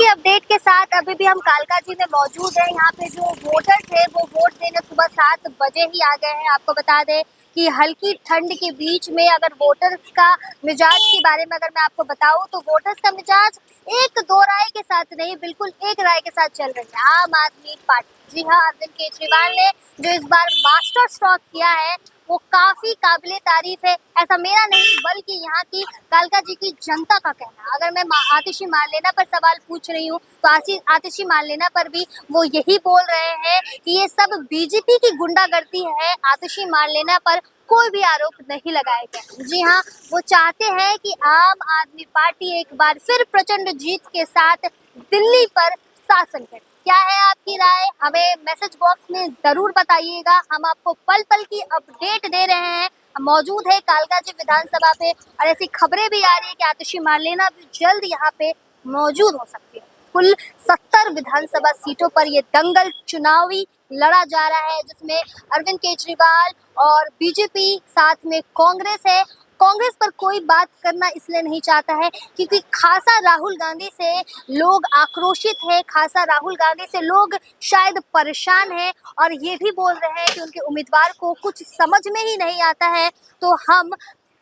की अपडेट के साथ अभी भी हम कालकाजी में मौजूद हैं। यहाँ पे जो वोटर्स है वो वोट देने सुबह 7 बजे ही आ गए हैं। आपको बता दें कि हल्की ठंड के बीच में अगर वोटर्स का मिजाज के बारे में अगर मैं आपको बताऊं तो वोटर्स का मिजाज एक दो राय के साथ नहीं, बिल्कुल एक राय के साथ चल रही है आम आदमी पार्टी। जी हाँ, अरविंद केजरीवाल ने जो इस बार मास्टर स्ट्रोक किया है वो काफी काबिले तारीफ है। ऐसा मेरा नहीं बल्कि यहाँ की कालकाजी की जनता का कहना। अगर मैं आतिशी मारलेना पर सवाल पूछ रही हूँ तो आतिशी मारलेना पर भी वो यही बोल रहे हैं कि ये सब बीजेपी की गुंडागर्दी है। आतिशी मारलेना पर कोई भी आरोप नहीं लगाया गया। जी हाँ, वो चाहते हैं कि आम आदमी पार्टी एक बार फिर प्रचंड जीत के साथ दिल्ली पर शासन करे। क्या है आपकी राय, हमें मैसेज बॉक्स में जरूर बताइएगा। हम आपको पल पल की अपडेट दे रहे हैं। मौजूद है कालकाजी विधानसभा पे और ऐसी खबरें भी आ रही है कि आतिशी मारलेना भी जल्द यहाँ पे मौजूद हो सकती है। कुल 70 विधानसभा सीटों पर ये दंगल चुनावी लड़ा जा रहा है, जिसमें अरविंद केजरीवाल और बीजेपी, साथ में कांग्रेस है। कांग्रेस पर कोई बात करना इसलिए नहीं चाहता है क्योंकि खासा राहुल गांधी से लोग आक्रोशित है, खासा राहुल गांधी से लोग शायद परेशान हैं और ये भी बोल रहे हैं कि उनके उम्मीदवार को कुछ समझ में ही नहीं आता है, तो हम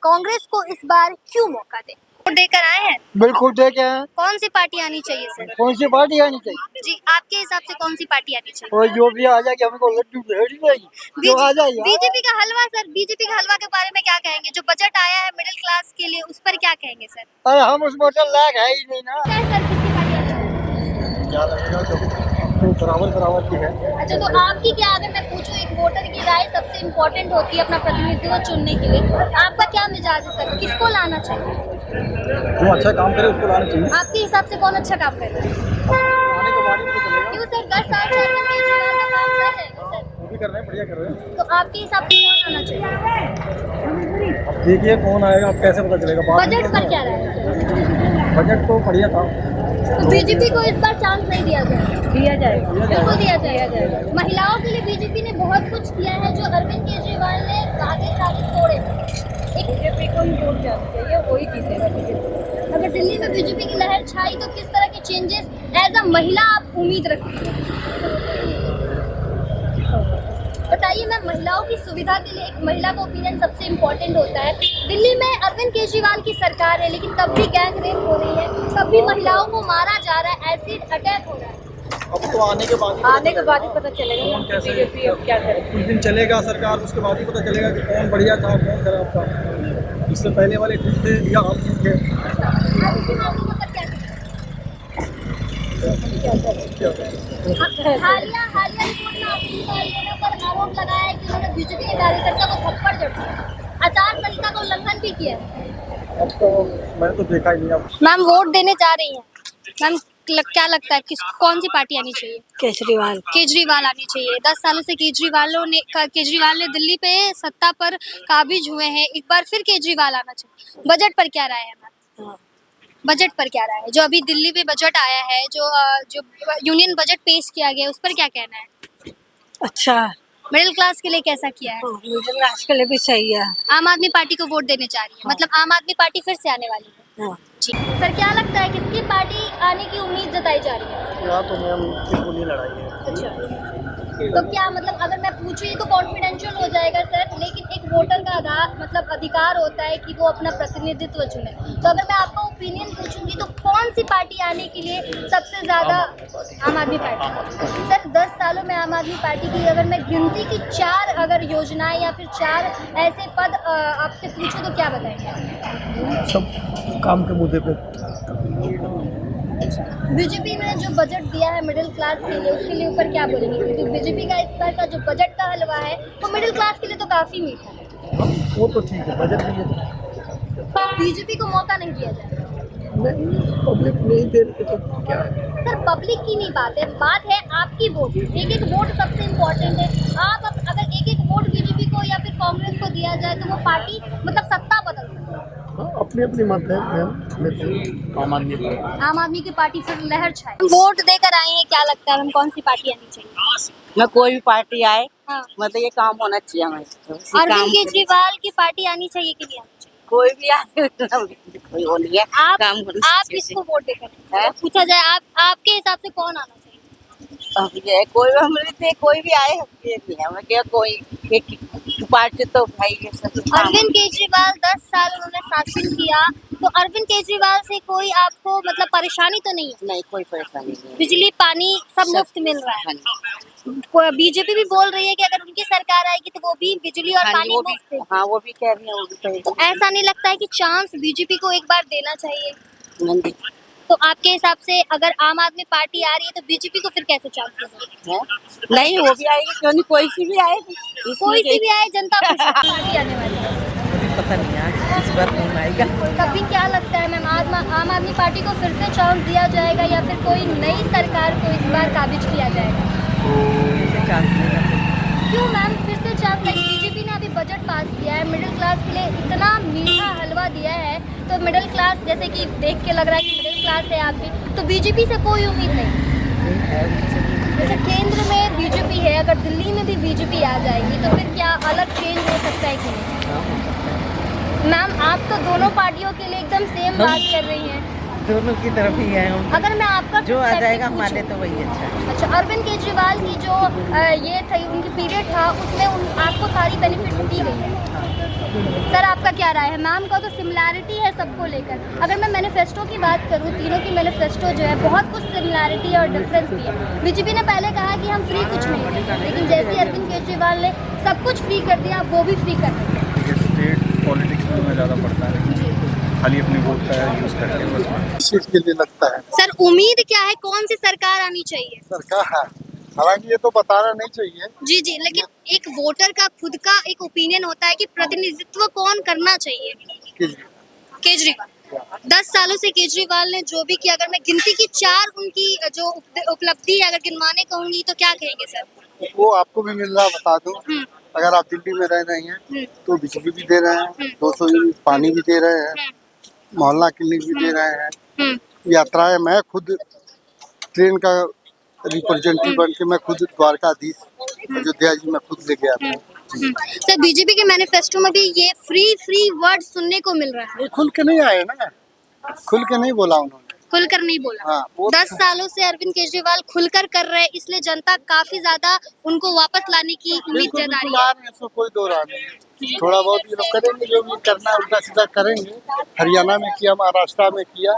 कांग्रेस को इस बार क्यों मौका दें। वोट देकर आए हैं? बिल्कुल देखे हैं। कौन सी पार्टी आनी चाहिए सर? कौन सी पार्टी आनी चाहिए? जी, आपके हिसाब से कौन सी पार्टी आनी चाहिए? और जो भी आ जाएगी हमको लड्डू भेज देगी, जो आ जाएगी। बीजेपी का हलवा सर, बीजेपी का हलवा के बारे में क्या कहेंगे? जो बजट आया है मिडिल क्लास के लिए उस पर क्या कहेंगे सर? अरे हम उस बोतल लायक है ही नहीं ना। सर किसकी पार्टी आनी चाहिए? क्या लगेगा तो बराबर की है। अच्छा, तो आपकी क्या, अगर मैं पूछूं एक वोटर की राय सबसे इम्पोर्टेंट होती है अपना प्रतिनिधित्व चुनने के लिए, आपका क्या मिजाज है सर, किसको लाना चाहिए? जो अच्छा काम करे उसको लाना चाहिए। आपके हिसाब से कौन अच्छा काम कर रहा है? आने के बाद ही पता चलेगा। क्यों सर, 10 साल से अरविंद केजरीवाल का काम कर रहे हैं सर, वो भी कर रहे हैं, बढ़िया कर रहे हैं। तो आपके हिसाब से कौन आना चाहिए? अब देखिए कौन आएगा, अब कैसे पता चलेगा। बजट पर क्या राय है? बजट तो बढ़िया था। तो बीजेपी को इस बार चांस नहीं दिया जाएगा? दिया जाएगा, बिल्कुल दिया जाएगा। महिलाओं के लिए बीजेपी ने बहुत कुछ किया है जो अरविंद केजरीवाल ने आगे तोड़े। बीजेपी को ही वोट जाना चाहिए, वही जीतेगा बीजेपी। अगर दिल्ली में बीजेपी की लहर छाई तो किस तरह के चेंजेस एज अ महिला आप उम्मीद रखती हैं? बताइए मैम, महिलाओं की सुविधा के लिए एक महिला का ओपिनियन सबसे इम्पोर्टेंट होता है। दिल्ली में अरविंद केजरीवाल की सरकार है लेकिन तब भी गैंग रेप हो रही है, तब भी महिलाओं को मारा जा रहा है, एसिड अटैक हो रहा है। अब तो आने के बाद ही पता चलेगा बीजेपी अब क्या करे। कुछ दिन चलेगा सरकार, उसके बाद ही पता चलेगा कि कौन बढ़िया था कौन खराब था। इससे पहले वाले ठीक थे या आप ठीक थे। हालिया रिपोर्ट में आतिशी मारलेना पर आरोप लगाया है कि उन्होंने बीजेपी के कार्यकर्ता को थप्पड़ जड़ा, आचार संहिता का उल्लंघन भी किया है। अब तो मैंने तो देखा ही नहीं। अब मैम वोट देने जा रही हैं, मैम क्या लगता है किस कौन सी पार्टी आनी चाहिए? केजरीवाल आनी चाहिए। 10 सालों से केजरीवाल ने दिल्ली पे सत्ता पर काबिज हुए हैं, एक बार फिर केजरीवाल आना चाहिए। बजट पर क्या राय है मैम? बजट पर क्या राय है? जो अभी दिल्ली में बजट आया है, जो यूनियन बजट पेश किया गया, उस पर क्या कहना है? अच्छा, मिडिल क्लास के लिए कैसा किया है? मिडिल क्लास के लिए भी सही है। आम आदमी पार्टी को वोट देने जा रही है, मतलब आम आदमी पार्टी फिर से आने वाली है। जी सर, क्या लगता है किसकी पार्टी आने की उम्मीद जताई जा रही है? यहाँ तो मैम त्रिकोणीय लड़ाई है। अच्छा, तो क्या मतलब अगर मैं पूछूं, ये तो कॉन्फिडेंशियल हो जाएगा सर, लेकिन एक वोटर का मतलब अधिकार होता है कि वो अपना प्रतिनिधित्व चुने। तो अगर मैं आपका ओपिनियन पूछूंगी तो कौन सी पार्टी आने के लिए सबसे ज्यादा? आम आदमी पार्टी। सर 10 सालों में आम आदमी पार्टी की अगर मैं गिनती की 4 अगर योजनाएं या फिर 4 ऐसे पद आपसे पूछूं तो क्या बताएंगे? सब काम के मुद्दे पे। बीजेपी ने जो बजट दिया है मिडिल क्लास के लिए, उसके लिए ऊपर क्या बोलेंगे? क्योंकि बीजेपी का इस बार का जो बजट का हलवा है वो मिडिल क्लास के लिए तो काफी मीठा है। वो तो ठीक है, बजट भी है। बीजेपी को मौका नहीं दिया जाए। पब्लिक नहीं दे रही तो क्या है? सर पब्लिक की नहीं बात है आपकी वोट। एक वोट सबसे इम्पोर्टेंट है। आप अगर एक वोट बीजेपी को या फिर कांग्रेस को दिया जाए तो वो पार्टी मतलब सत्ता बदल सकती है। अपनी अपनी मत है मैम। आम आदमी की पार्टी फिर लहर छाए। वोट देकर आए हैं, क्या लगता है हम कौन सी पार्टी आनी चाहिए? मैं कोई भी पार्टी आए, हाँ। मतलब ये काम होना चाहिए हमारे। अरविंद केजरीवाल की पार्टी आनी चाहिए कि नहीं आनी चाहिए? कोई भी आए कोई वो नहीं है आप काम होना आप चाहिए। किसको वोट देकर हैं? पूछा जाए आप आपके हिसाब से कौन आना चाहिए? अब ये कोई भी हमारे थे कोई भी आए ये नहीं है हमें क्या कोई एक पार्टी तो भाई ये सब काम अरविंद केजरीवाल 10 साल उन्होंने शासन किया, तो अरविंद केजरीवाल से कोई आपको मतलब परेशानी तो नहीं है? नहीं कोई परेशानी नहीं है। बिजली पानी सब सब- मुफ्त मिल रहा है। हाँ जी। बीजेपी भी बोल रही है कि अगर उनकी सरकार आएगी तो वो भी बिजली और हाँ जी, पानी वो मुफ्त भी देगी। हाँ वो भी कह रही है वो भी कह तो ऐसा नहीं लगता है कि चांस बीजेपी को एक बार देना चाहिए? रही है। तो आपके हिसाब से अगर आम आदमी पार्टी आ रही है तो बीजेपी को फिर कैसे चांस देगा? हैं? नहीं वो भी आएगी क्यों नहीं कोई सी भी आएगी कोई सी भी आए जनता खुश है। पार्टी आने वाली है। पता नहीं आज इस बार कौन आएगा। कभी क्या लगता है मैम आम आदमी पार्टी को फिर से चांस दिया जाएगा या फिर कोई नई सरकार को इस बार काबिज किया जाएगा? कैसे चांस देगा? क्यों मैम फिर से चांस नहीं? बीजेपी ने अभी बजट पास किया है, मिडिल क्लास के लिए इतना मीठा हलवा दिया है, तो मिडिल क्लास जैसे कि देख के लग रहा है कि मिडिल क्लास है आप भी, तो बीजेपी से कोई उम्मीद नहीं। जैसे केंद्र में बीजेपी है, अगर दिल्ली में भी बीजेपी आ जाएगी तो फिर क्या अलग चेंज हो सकता है कि नहीं? मैम आप तो दोनों पार्टियों के लिए एकदम सेम बात कर रही हैं। दोनों की तरफ ही है हम। अगर मैं आपका जो आ perspective जाएगा पूछूं- मान ले तो वही अच्छा है। अच्छा, अरविंद केजरीवाल की जो ये थी उनकी पीरियड था उसमें आपको सारी बेनिफिट दी गई है। सर आपका क्या राय है? मैम का तो सिमिलैरिटी है सबको लेकर। अगर मैं मैनिफेस्टो की बात करूं, तीनों की मैनिफेस्टो जो है बहुत कुछ सिमिलैरिटी और डिफरेंस भी है। बीजेपी ने पहले कहा कि हम फ्री कुछ नहीं देंगे, लेकिन जैसे ही अरविंद केजरीवाल ने सब कुछ फ्री कर दिया, वो भी फ्री कर दिया। ये स्टेट पॉलिटिक्स में ज़्यादा पड़ता है, खाली अपने वोट का यूज़ करके बस। इस चीज के लिए लगता है सर उम्मीद क्या है, कौन सी सरकार आनी चाहिए? सरकार है, हालांकि ये तो बताना नहीं चाहिए। जी जी, लेकिन एक वोटर का खुद का एक ओपिनियन होता है कि प्रतिनिधित्व कौन करना चाहिए। कि केजरीवाल 10 सालों से केजरीवाल ने जो भी किया, अगर मैं गिनती की 4 उनकी जो उपलब्धि है अगर गिनवाने कहूंगी तो क्या कहेंगे सर? वो आपको भी मिल रहा बता दूं, हम्म, अगर आप दिल्ली में रह रही हैं हम्म, तो बिजली भी दे रहे हैं, 200 यूनिट पानी भी दे रहे हैं, मोहल्ला क्लिनिक भी दे रहे हैं, हम्म, यात्राएं मैं खुद ट्रेन का रिप्रेजेंटेटिव बन के मैं खुद द्वारकाधीश अयोध्या जी में खुद लेके आता हूँ। सर बीजेपी के मैनिफेस्टो में भी ये फ्री वर्ड सुनने को मिल रहा है, ये खुल के नहीं आए ना, खुल के नहीं बोला उन्होंने। खुलकर नहीं बोला। हाँ, वो 10 सालों से अरविंद केजरीवाल खुलकर कर रहे हैं, इसलिए जनता काफी ज्यादा उनको वापस लाने की उम्मीद बिल्कुल जता रही बिल्कुल आ रहे हैं, इसमें कोई दो राय नहीं है। थोड़ा बहुत ये लोग करेंगे, जो भी करना है उल्टा सीधा करेंगे। हरियाणा में किया, महाराष्ट्र में किया,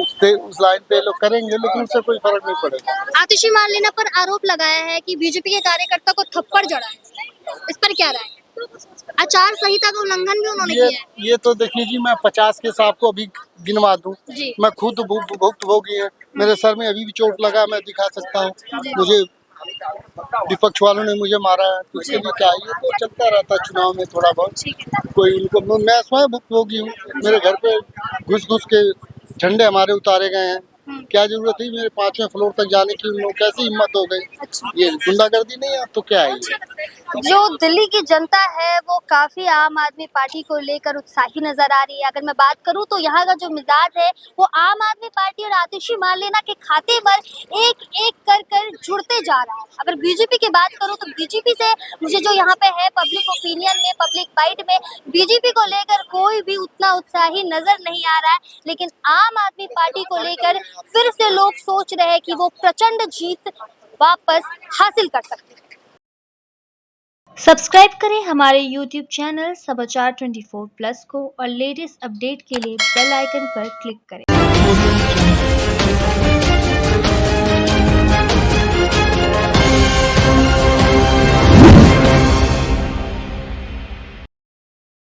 उस लाइन पे लोग करेंगे, लेकिन उससे कोई फर्क नहीं पड़ेगा। आतिशी मार्लेना पर आरोप लगाया है कि बीजेपी के कार्यकर्ता को थप्पड़ जड़ा है, इस पर क्या राय है? आचार संहिता का उल्लंघन भी उन्होंने किया है। ये तो देखिए जी, मैं 50 के हिसाब को अभी गिनवा दूं, जी। मैं खुद भुक्तभोगी है, मेरे सर में अभी भी चोट लगा, मैं दिखा सकता हूँ। मुझे विपक्ष वालों ने मुझे मारा है, तो इसके लिए क्या, ये तो चलता रहता है चुनाव में थोड़ा बहुत। कोई उनको, मैं स्वयं भुक्तभोगी हूँ, मेरे घर पे घुस के झंडे हमारे उतारे गए हैं। क्या जरूरत थी मेरे 5वें फ्लोर तक जाने की? उन लोगों को कैसी हिम्मत हो गई? ये गुंडागर्दी नहीं है तो क्या है ये? जो दिल्ली की जनता है वो काफी आम आदमी पार्टी को लेकर उत्साही नजर आ रही है। अगर मैं बात करूं तो यहाँ का जो मिजाज है वो आम आदमी पार्टी और आतिशी मार्लेना के खाते पर एक एक कर जुड़ते जा रहा है। अगर बीजेपी की बात करूं तो बीजेपी से मुझे जो यहाँ पे है पब्लिक ओपिनियन में, पब्लिक बाइट में, बीजेपी को लेकर कोई भी उतना उत्साही नजर नहीं आ रहा है, लेकिन आम आदमी पार्टी को लेकर फिर से लोग सोच रहे हैं कि वो प्रचंड जीत वापस हासिल कर सकते हैं। सब्सक्राइब करें हमारे YouTube चैनल समाचार 24+ को और लेटेस्ट अपडेट के लिए बेल आइकन पर क्लिक करें।